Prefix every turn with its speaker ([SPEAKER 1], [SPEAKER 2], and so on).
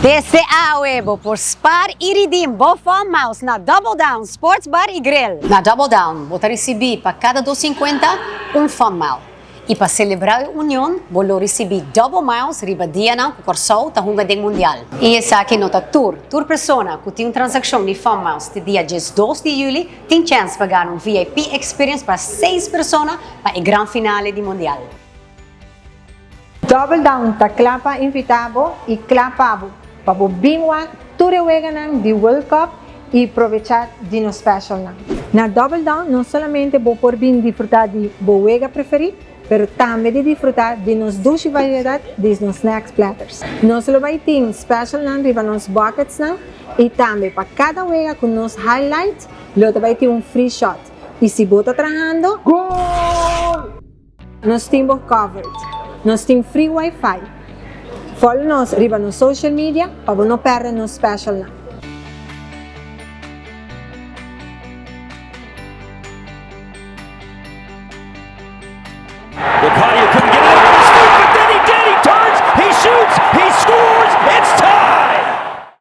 [SPEAKER 1] Desde a Aruba por Spar e Redeem Bo Farm Mouse na Double Down Sports Bar e Grill. Na Double Down, vou receber para cada 250 Farm Mouse. E para celebrar a união, vou receber Double Mouse riba dia não, com o Corsol, da Hunga Deng Mundial. E essa aqui nota Tour persona que tem uma transação de Farm Mouse de dia 12 de julho, tem chance de pagar um VIP Experience para 6 pessoas para o grande finale do Mundial.
[SPEAKER 2] Double Down ta klapa invitado e klapabo para o bimwa tureweganang di World Cup e aproveitar de no special na. Na Double Down não somente vou por bem disfrutar de boega preferido, pero também de disfrutar de nos duas variedades de nos snacks platters. Nós lo vai ter special na riba nos buckets na e também para cada wega com nos highlights, lo vai ter free shot. E se bota trabajando, gol! Nós temos covered. Nós temos free Wi-Fi. Follow nos riba nos social media para não perder nos special na.